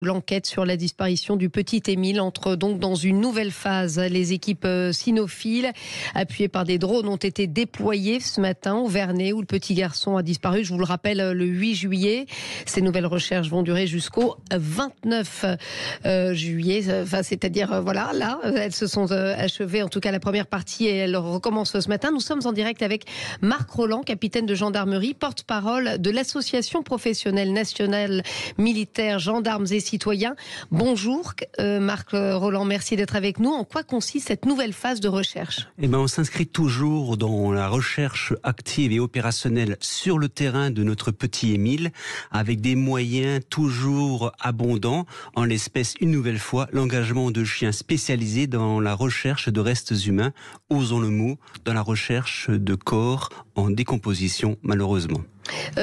L'enquête sur la disparition du petit Émile entre donc dans une nouvelle phase. Les équipes cynophiles, appuyées par des drones, ont été déployées ce matin au Vernet où le petit garçon a disparu. Je vous le rappelle, le 8 juillet. Ces nouvelles recherches vont durer jusqu'au 29 juillet. Enfin, c'est-à-dire, voilà, là, elles se sont achevées. En tout cas, la première partie, et elle recommence ce matin. Nous sommes en direct avec Marc Rolland, capitaine de gendarmerie, porte-parole de l'association professionnelle nationale militaire gendarmes et citoyens. Bonjour Marc Rolland, merci d'être avec nous. En quoi consiste cette nouvelle phase de recherche ? On s'inscrit toujours dans la recherche active et opérationnelle sur le terrain de notre petit Émile, avec des moyens toujours abondants, en l'espèce une nouvelle fois l'engagement de chiens spécialisés dans la recherche de restes humains, osons le mot, dans la recherche de corps en décomposition malheureusement.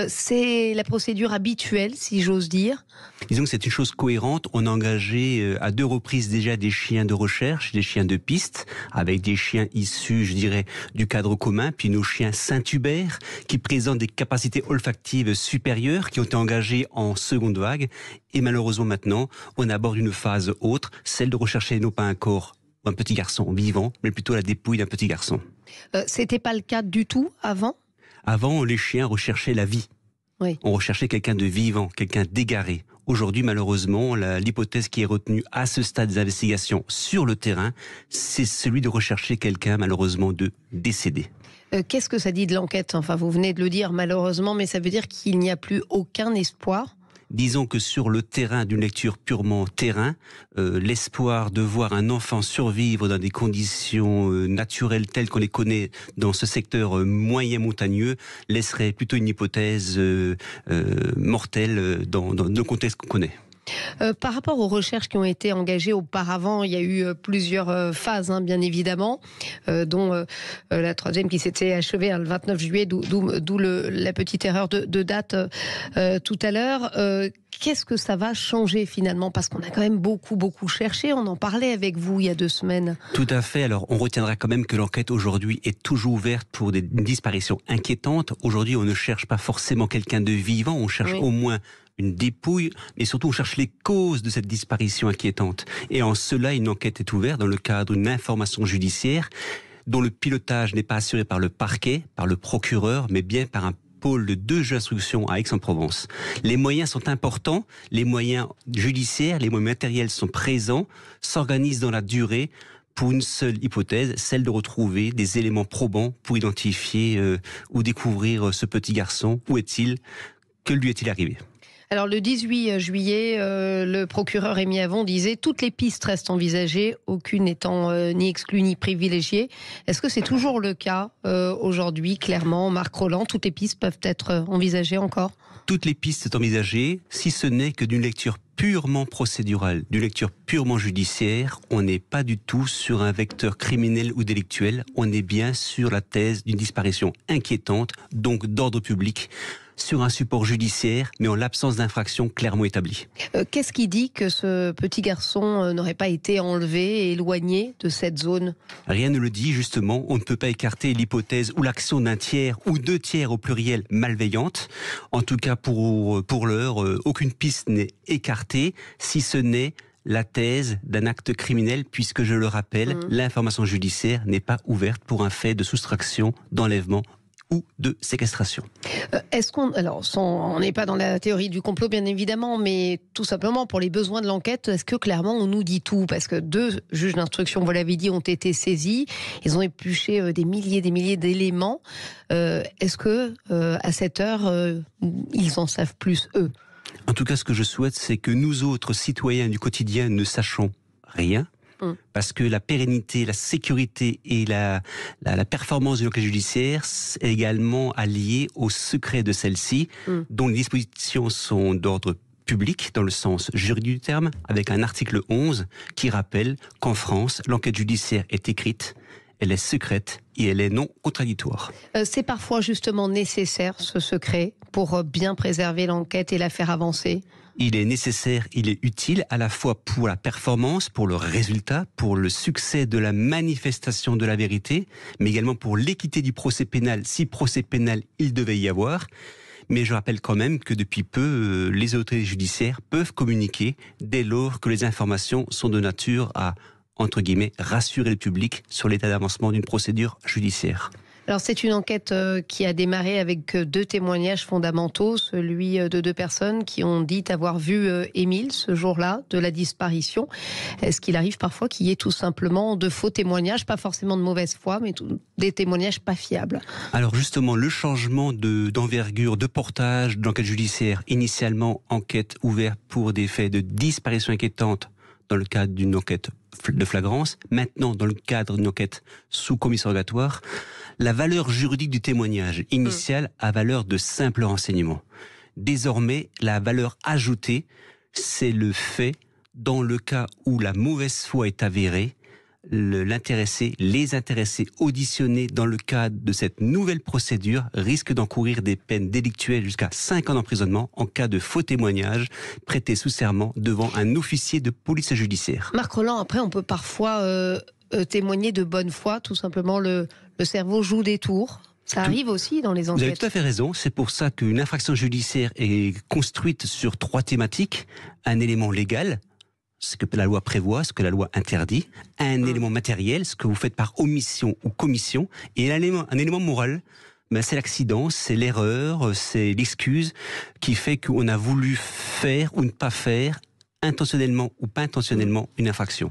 C'est la procédure habituelle, si j'ose dire. Disons que c'est une chose cohérente. On a engagé à 2 reprises déjà des chiens de recherche, des chiens de piste, avec des chiens issus, je dirais, du cadre commun, puis nos chiens Saint-Hubert, qui présentent des capacités olfactives supérieures, qui ont été engagés en seconde vague. Et malheureusement maintenant, on aborde une phase autre, celle de rechercher non pas un corps, un petit garçon vivant, mais plutôt la dépouille d'un petit garçon. C'était pas le cas du tout avant ? Avant, les chiens recherchaient la vie. Oui. On recherchait quelqu'un de vivant, quelqu'un d'égaré. Aujourd'hui, malheureusement, l'hypothèse qui est retenue à ce stade des investigations sur le terrain, c'est celui de rechercher quelqu'un, malheureusement, de décédé. Qu'est-ce que ça dit de l'enquête ? Enfin, vous venez de le dire, malheureusement, mais ça veut dire qu'il n'y a plus aucun espoir ? Disons que sur le terrain d'une lecture purement terrain, l'espoir de voir un enfant survivre dans des conditions naturelles telles qu'on les connaît dans ce secteur moyen montagneux laisserait plutôt une hypothèse mortelle dans le contexte qu'on connaît. Par rapport aux recherches qui ont été engagées auparavant, il y a eu plusieurs phases, bien évidemment, dont la troisième qui s'était achevée le 29 juillet, d'où la petite erreur de date tout à l'heure. Qu'est-ce que ça va changer finalement ? Parce qu'on a quand même beaucoup cherché, on en parlait avec vous il y a 2 semaines. Tout à fait, alors on retiendra quand même que l'enquête aujourd'hui est toujours ouverte pour des disparitions inquiétantes. Aujourd'hui on ne cherche pas forcément quelqu'un de vivant, on cherche au moins une dépouille, mais surtout on cherche les causes de cette disparition inquiétante. Et en cela, une enquête est ouverte dans le cadre d'une information judiciaire dont le pilotage n'est pas assuré par le parquet, par le procureur, mais bien par un pôle de 2 juges d'instruction à Aix-en-Provence. Les moyens sont importants, les moyens judiciaires, les moyens matériels sont présents, s'organisent dans la durée pour une seule hypothèse, celle de retrouver des éléments probants pour identifier ou découvrir ce petit garçon. Où est-il ? Que lui est-il arrivé ? Alors le 18 juillet, le procureur Rémi Avon disait « Toutes les pistes restent envisagées, aucune n'étant ni exclue ni privilégiée ». Est-ce que c'est toujours le cas aujourd'hui, clairement, Marc Rolland ? Toutes les pistes peuvent être envisagées encore ? Toutes les pistes sont envisagées, si ce n'est que d'une lecture purement procédurale, d'une lecture purement judiciaire. On n'est pas du tout sur un vecteur criminel ou délictuel, on est bien sur la thèse d'une disparition inquiétante, donc d'ordre public, sur un support judiciaire, mais en l'absence d'infraction clairement établie. Qu'est-ce qui dit que ce petit garçon n'aurait pas été enlevé et éloigné de cette zone ? Rien ne le dit, justement. On ne peut pas écarter l'hypothèse ou l'action d'un tiers ou 2 tiers au pluriel malveillante. En tout cas, pour l'heure, aucune piste n'est écartée, si ce n'est la thèse d'un acte criminel, puisque, je le rappelle, l'information judiciaire n'est pas ouverte pour un fait de soustraction, d'enlèvement ou de séquestration. On n'est pas dans la théorie du complot, bien évidemment, mais tout simplement pour les besoins de l'enquête, est-ce que clairement on nous dit tout ? Parce que 2 juges d'instruction, vous l'avez dit, ont été saisis, ils ont épluché des milliers d'éléments. Est-ce que à cette heure, ils en savent plus, eux ? En tout cas, ce que je souhaite, c'est que nous autres citoyens du quotidien ne sachions rien. Parce que la pérennité, la sécurité et la performance de l'enquête judiciaire est également alliée au secret de celle-ci, dont les dispositions sont d'ordre public, dans le sens juridique du terme, avec un article 11 qui rappelle qu'en France, l'enquête judiciaire est écrite, elle est secrète et elle est non contradictoire. C'est parfois justement nécessaire, ce secret, pour bien préserver l'enquête et la faire avancer. Il est nécessaire, il est utile à la fois pour la performance, pour le résultat, pour le succès de la manifestation de la vérité, mais également pour l'équité du procès pénal, si procès pénal il devait y avoir. Mais je rappelle quand même que depuis peu, les autorités judiciaires peuvent communiquer dès lors que les informations sont de nature à, entre guillemets, rassurer le public sur l'état d'avancement d'une procédure judiciaire. Alors c'est une enquête qui a démarré avec 2 témoignages fondamentaux, celui de 2 personnes qui ont dit avoir vu Émile ce jour-là de la disparition. Est-ce qu'il arrive parfois qu'il y ait tout simplement de faux témoignages, pas forcément de mauvaise foi, mais des témoignages pas fiables? Alors justement, le changement d'envergure, de portage d'enquête judiciaire, initialement enquête ouverte pour des faits de disparition inquiétante dans le cadre d'une enquête de flagrance, maintenant dans le cadre d'une enquête sous commission rogatoire, la valeur juridique du témoignage initial a valeur de simple renseignement. Désormais, la valeur ajoutée, c'est le fait, dans le cas où la mauvaise foi est avérée, les intéressés auditionnés dans le cadre de cette nouvelle procédure risquent d'encourir des peines délictuelles jusqu'à 5 ans d'emprisonnement en cas de faux témoignage prêté sous serment devant un officier de police judiciaire. Marc Rolland, après on peut parfois témoigner de bonne foi, tout simplement le cerveau joue des tours. Ça arrive aussi dans les enquêtes. Vous avez tout à fait raison, c'est pour ça qu'une infraction judiciaire est construite sur 3 thématiques. Un élément légal, ce que la loi prévoit, ce que la loi interdit, un élément matériel, ce que vous faites par omission ou commission, et un élément moral, c'est l'accident, c'est l'erreur, c'est l'excuse qui fait qu'on a voulu faire ou ne pas faire, intentionnellement ou pas intentionnellement, une infraction.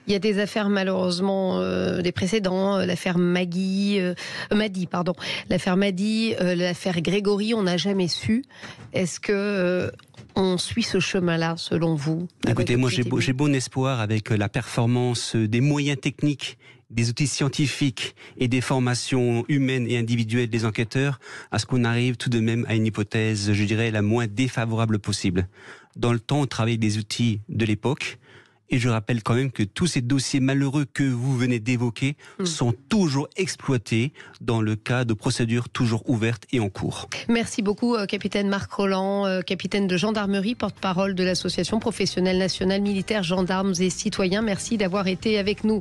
Il y a des affaires malheureusement, des précédents, l'affaire Madi, l'affaire Madi, l'affaire Grégory, on n'a jamais su. Est-ce que on suit ce chemin-là, selon vous? Écoutez, moi j'ai bon espoir avec la performance des moyens techniques, des outils scientifiques et des formations humaines et individuelles des enquêteurs, à ce qu'on arrive tout de même à une hypothèse, je dirais, la moins défavorable possible. Dans le temps, on travaille avec des outils de l'époque. Et je rappelle quand même que tous ces dossiers malheureux que vous venez d'évoquer sont toujours exploités dans le cas de procédures toujours ouvertes et en cours. Merci beaucoup, capitaine Marc Rolland, capitaine de gendarmerie, porte-parole de l'association professionnelle nationale militaire gendarmes et citoyens. Merci d'avoir été avec nous.